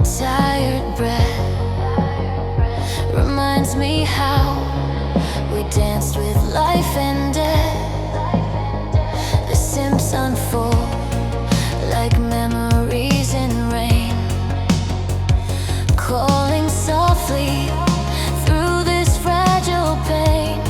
tired breath reminds me how we danced with life and death. The simps unfold like memories in rain, calling softly through this fragile pain.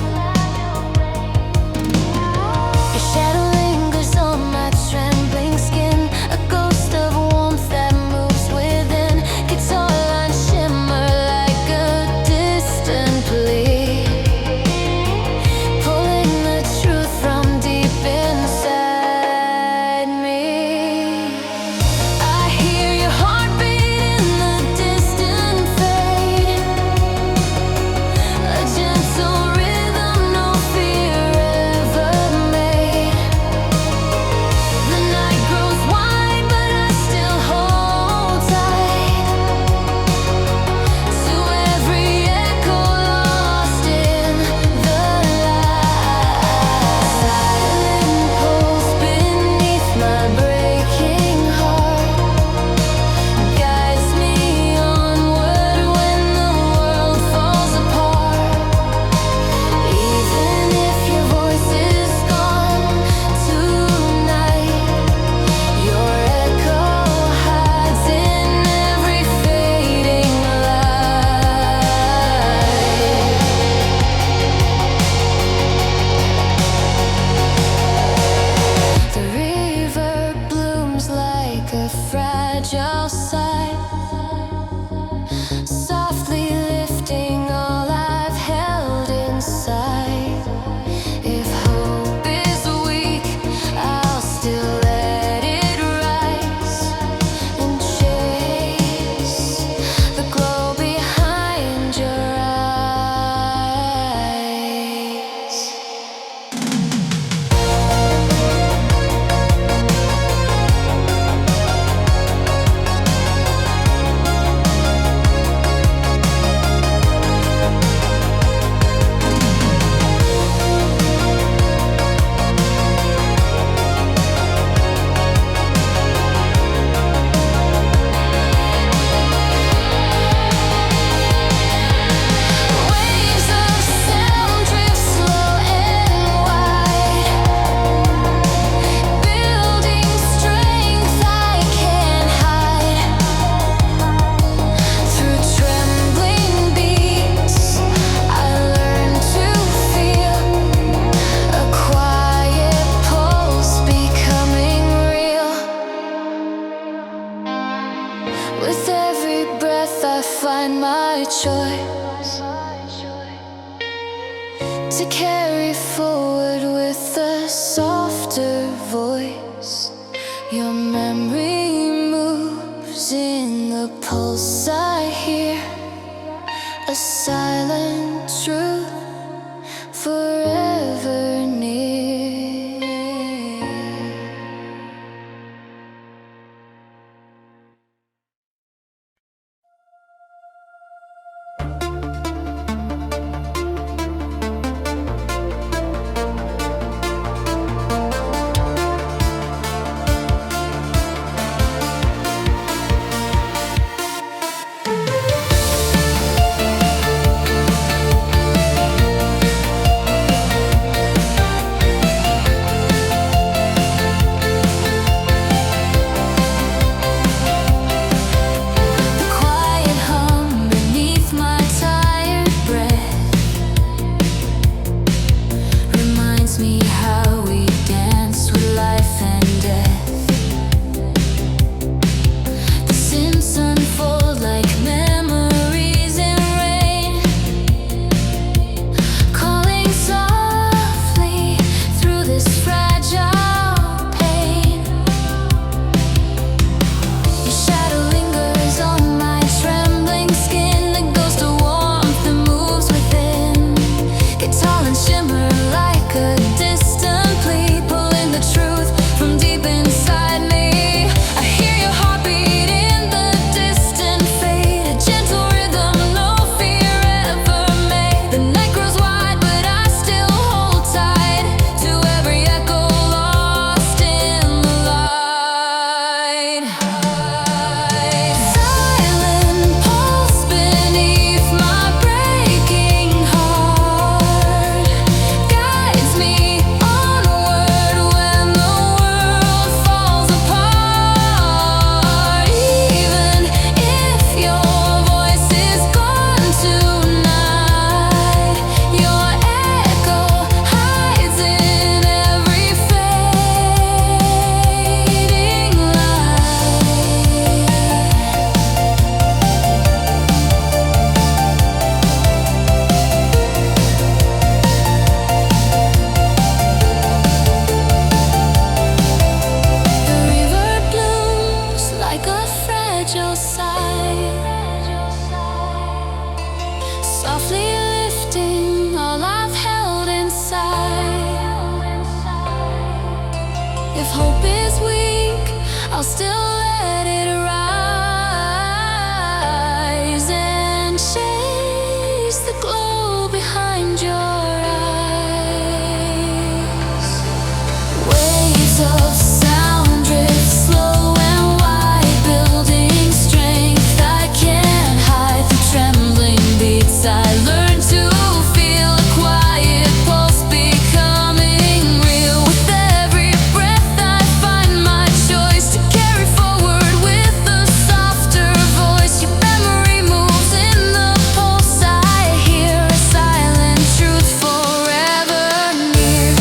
Your shadow lingers on my trembling skin, a ghost of warmth that moves within. Guitar lines shimmer like a distant plea, pulling the truth from deep inside me. I hear your heartbeat in the distant fade, a gentle rhythm no fear ever made. The night grows wide, but I still hold tight to every echo lost in the light. Silent pulse beneath my breaking heart guides me onward when the world falls apart. Even if your voice is gone tonight, your echo hides in every fading light. The river blooms like a fragile sigh, softly lifting all I've held inside. If hope is weak, I'll still let it rise and chase the glow behind your eyes. Waves of sound drift slow and wide, building strength I can't hide. Through trembling beats, I learn to feel a quiet pulse becoming real. With every breath I find my choice to carry forward with a softer voice. Your memory moves in the pulse I hear, a silent truth forever near. side, softly lifting all I've held inside. If hope is weak, I'll still let it rise and chase the glow behind your eyes. Waves of sound drift slow and wide, building strength I can't hide. Through trembling beats I learn to feel a quiet pulse becoming real. With every breath I find my choice to carry forward with a softer voice. Your memory moves in the pulse I hear, a silent truth forever near.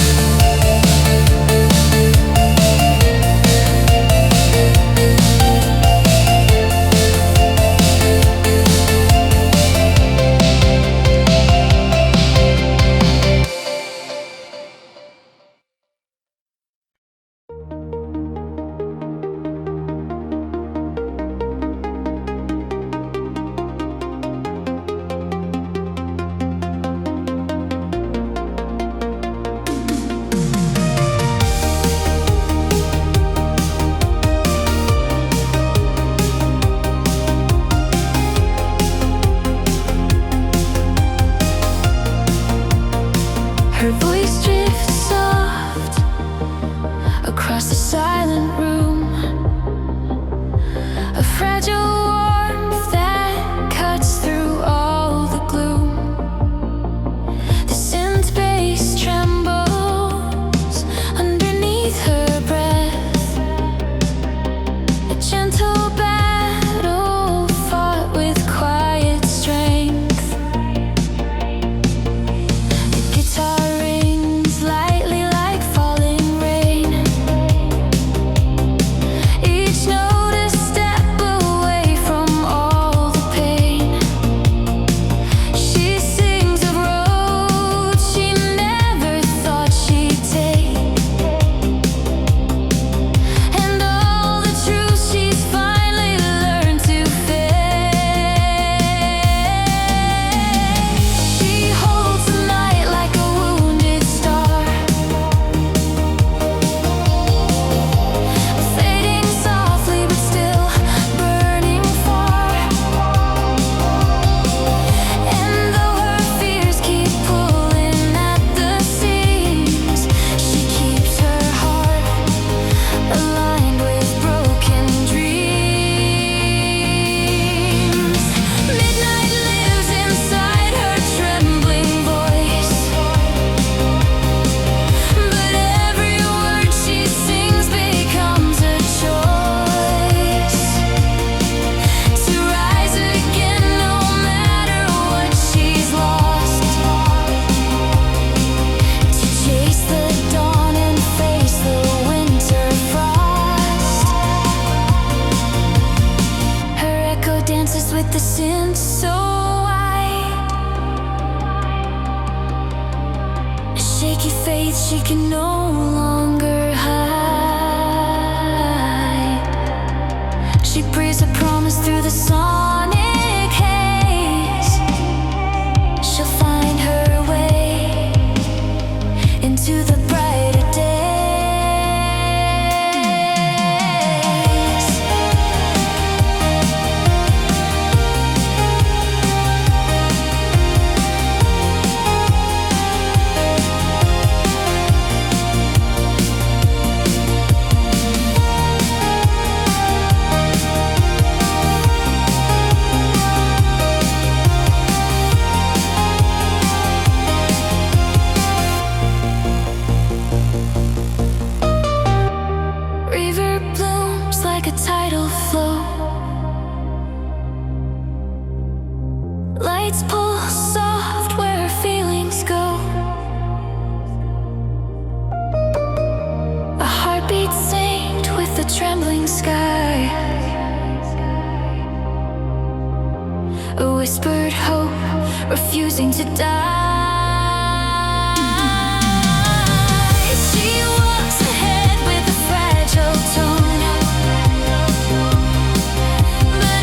Her voice drifts soft across the silent room, a fragile warmth that cuts through all the gloom. The synth bass trembles underneath her breath, a gentle battle fought with quiet strength. The guitar rings lightly like falling rain, each note a step away from all the pain. She sings of roads she never thought she'd take, and all the truths she's finally learned to face. She holds the night like a wounded star, fading softly but still burning far. And though her fears keep pulling at the seams, she keeps her heart aligned with broken dreams. Midnight lives inside her trembling voice, but every word she sings becomes a choice to rise again no matter what she's lost, to chase the dawn and face the winter frost. Her echo dances with the synth so wide, a shaky faith she can no longer hide. She breathes a promise through the sonic haze. She'll find her way into the brighter days. River blooms like a tidal flow, lights pull soft where her feelings go. A heartbeat synced with the trembling sky, a whispered hope refusing to die. She walks ahead with a fragile tone, but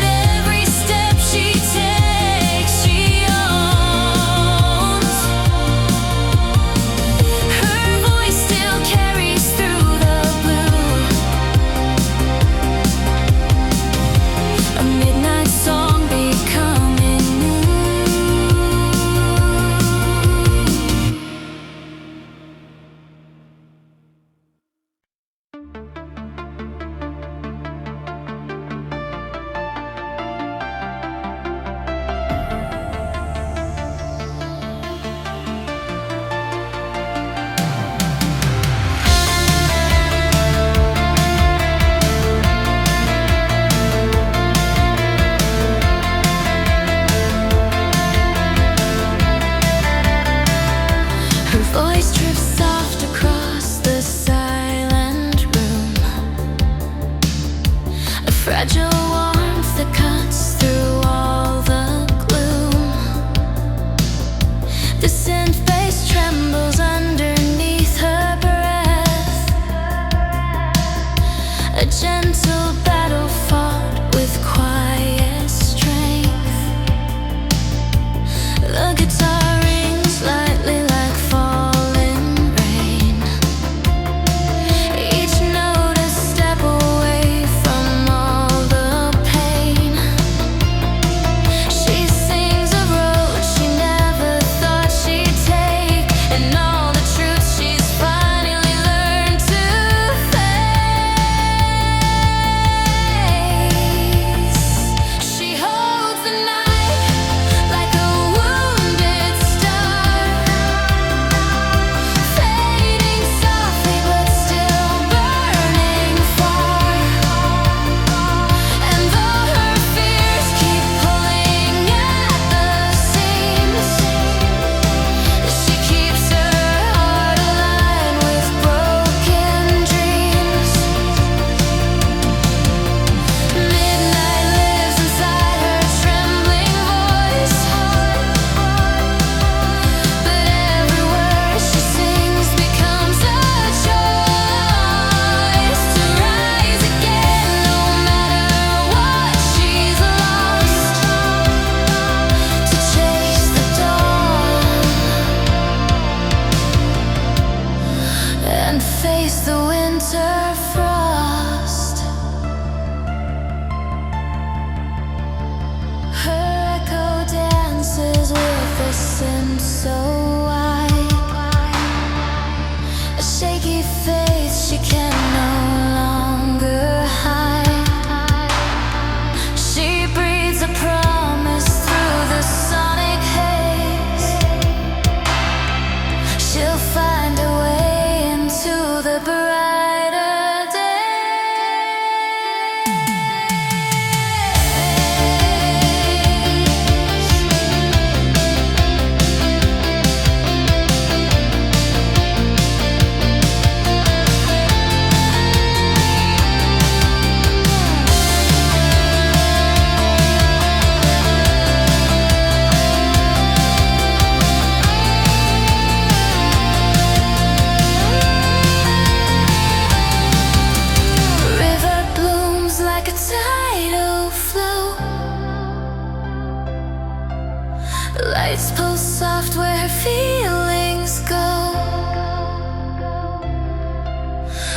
Lights pulse soft where feelings go.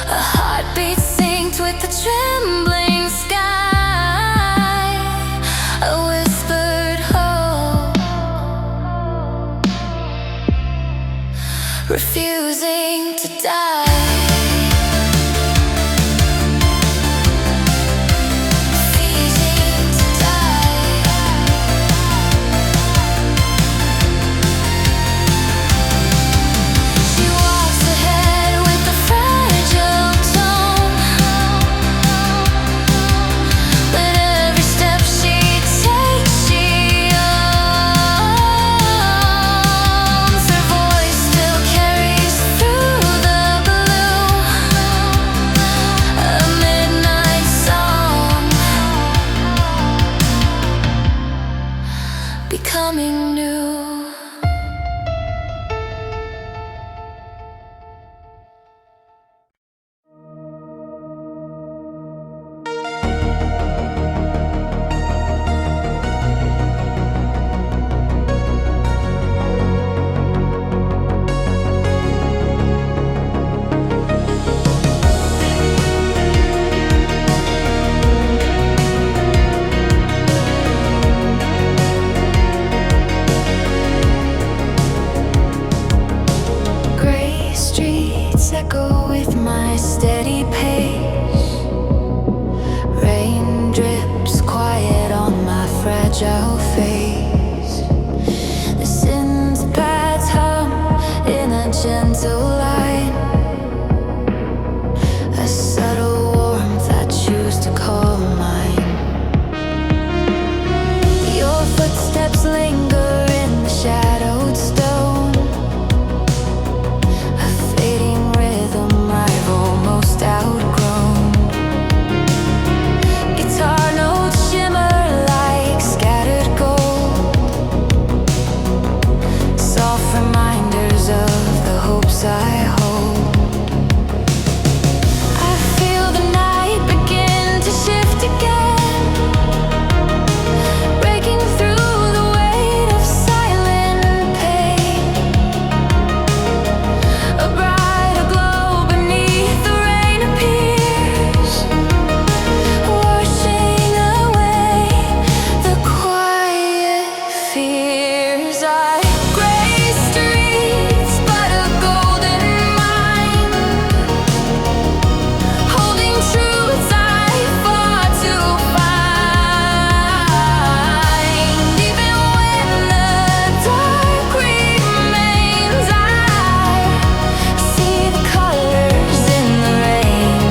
A heartbeat synced with the trembling sky. A whispered hope, refusing to die. Becoming new. Echo with my steady pace. Rain drips quiet on my fragile face. The synth pads hum in a gentle line. A subtle warmth I choose to call mine. Your footsteps linger in the shadowed stone. Outgrown. Guitar notes shimmer like scattered gold. Soft reminders of the hopes I hold. I feel the night begin to shift again, breaking through the weight of silent pain. A brighter glow beneath the appears, washing away the quiet fears. I graze streets, but a golden mind, holding truths I fought to find. Even when the dark remains, I see the colors in the rain.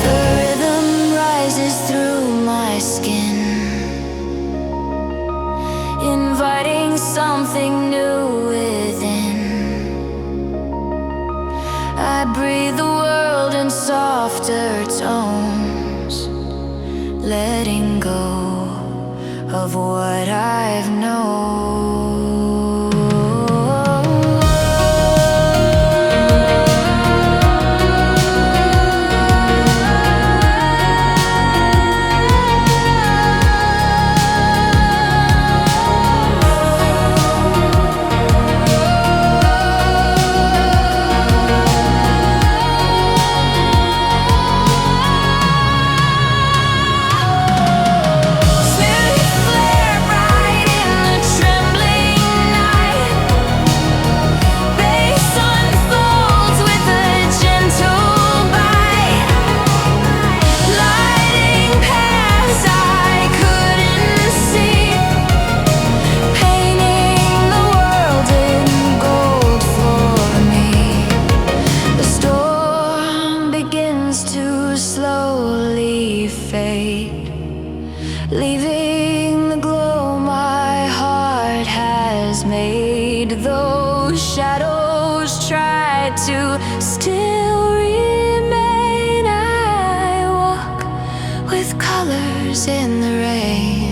The rhythm rises through my skin, inviting something new within. I breathe the world in softer tones, letting go of what I've known. Leaving the glow my heart has made. Those shadows try to still remain. I walk with colors in the rain.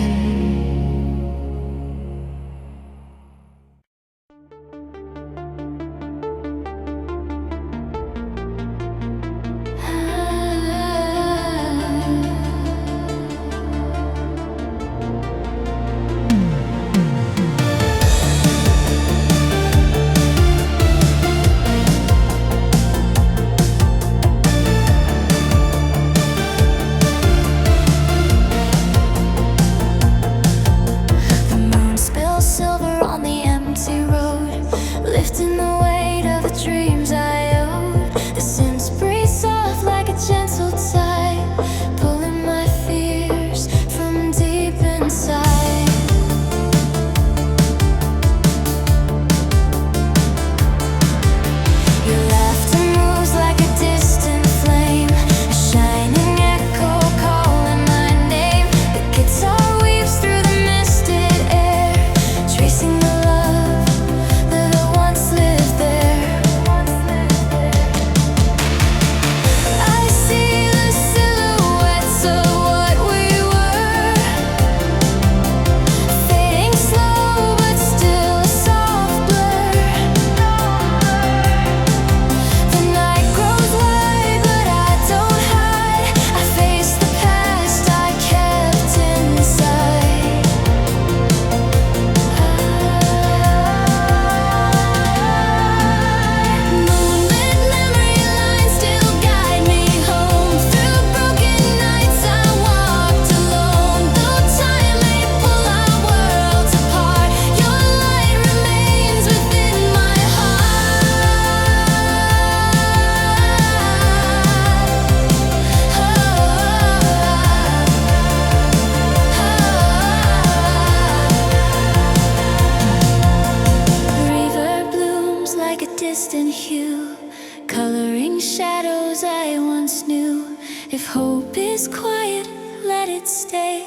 stay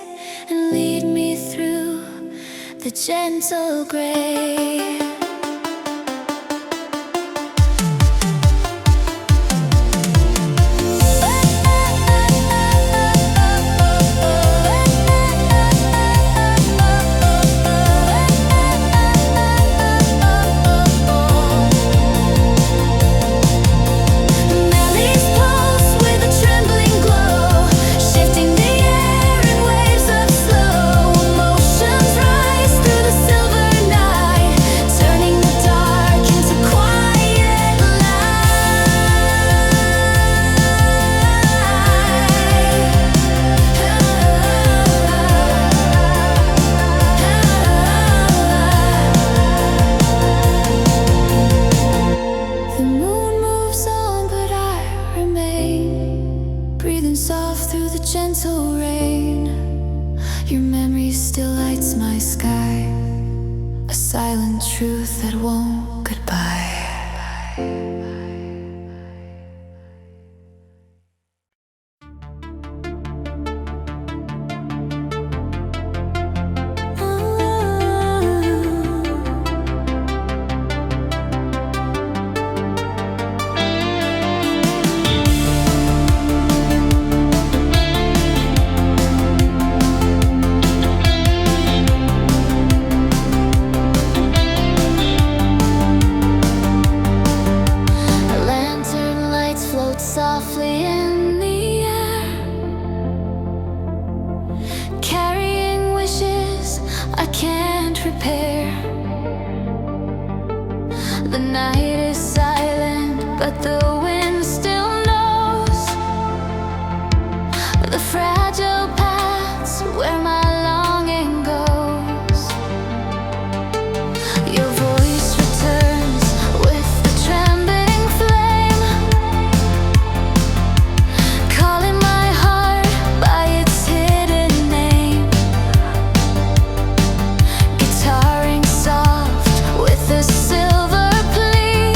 and lead me through the gentle gray. Soft through the gentle rain, your memory still lights my sky, a silent truth that won't goodbye. Softly in the air, carrying wishes I can't repair. The night is silent, but the wind still knows the fragile paths where my longing goes. Your voice returns with the trembling flame, calling my heart by its hidden name. Guitaring soft with a silver plea,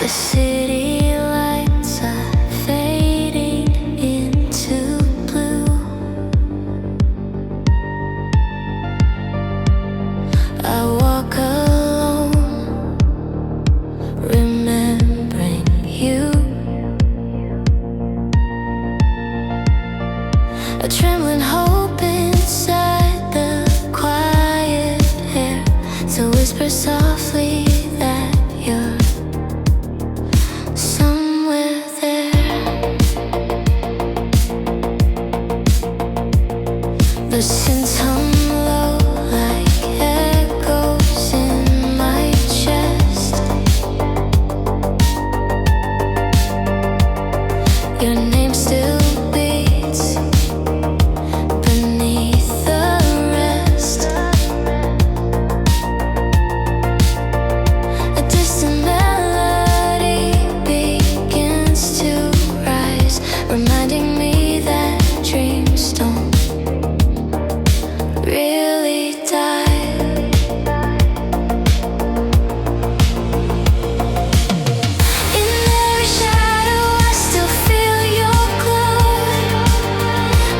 The city lights are fading into blue. I walk alone, remembering you. A trembling hope inside the quiet air to whisper softly that you're somewhere there. The synths hum low like echoes in my chest. Your name still beats beneath the rest. A distant melody begins to rise, reminding me that dreams don't really die. In every shadow I still feel your glow.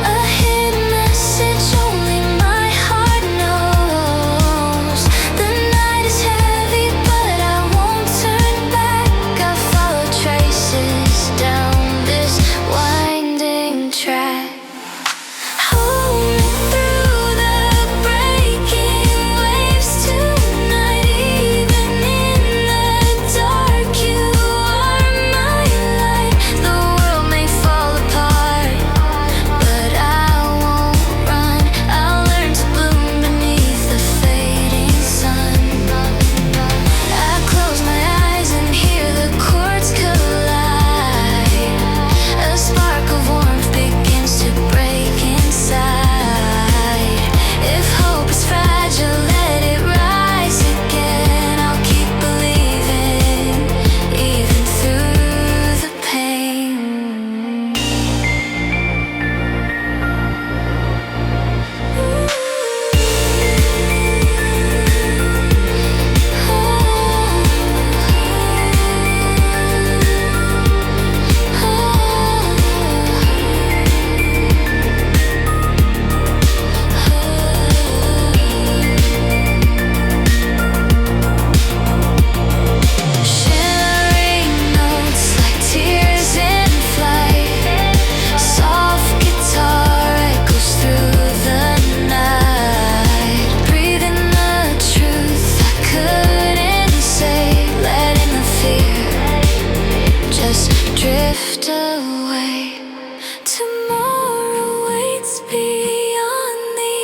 A hidden message only my heart knows. The night is heavy but I won't turn back. I follow traces down this winding track. Hold me through the breaking waves tonight. Even in the dark you are my light. The world may fall apart, but I won't run. I'll learn to bloom beneath the fading sun. I close my eyes and hear the chords collide. A spark of warmth begins to break inside. If hope is fragile, let it rise again. I'll keep believing, even through the pain. Shimmering notes like tears in flight. Soft guitar echoes through the night. Breathing the truth I couldn't say. Letting the fear just drift away. Tomorrow waits beyond the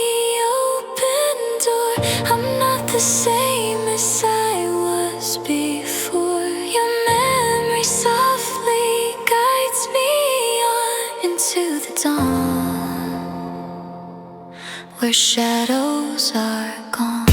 open door. I'm not the same as I was before. Your memory softly guides me on into the dawn, where shadows are gone.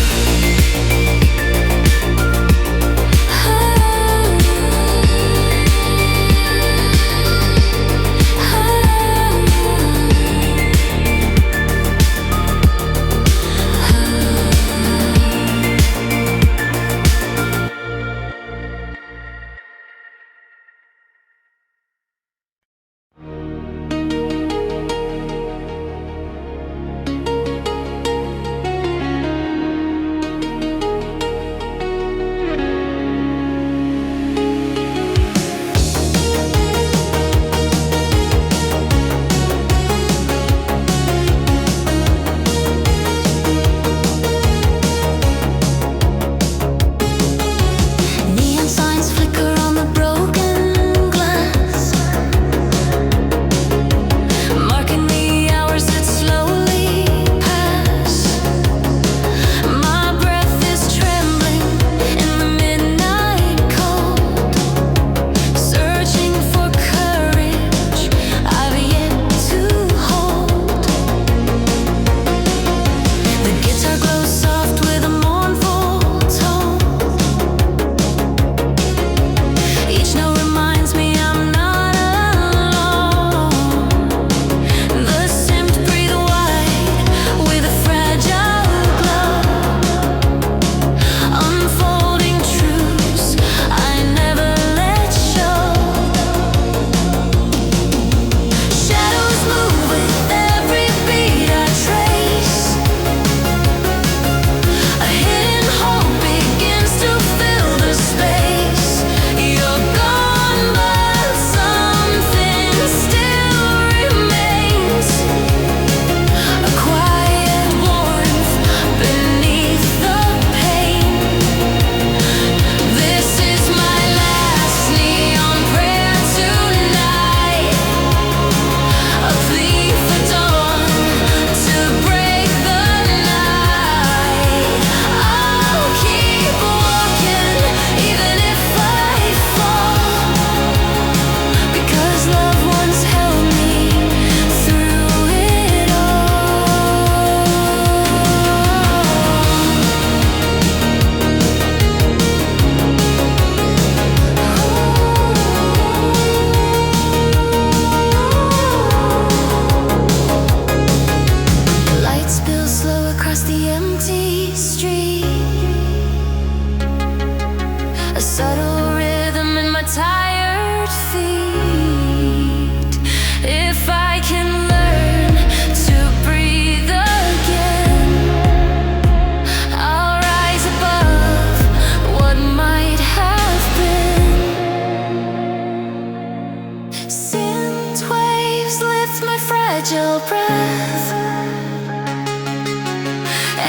your breath,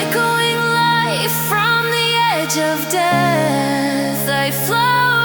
echoing life from the edge of death. I float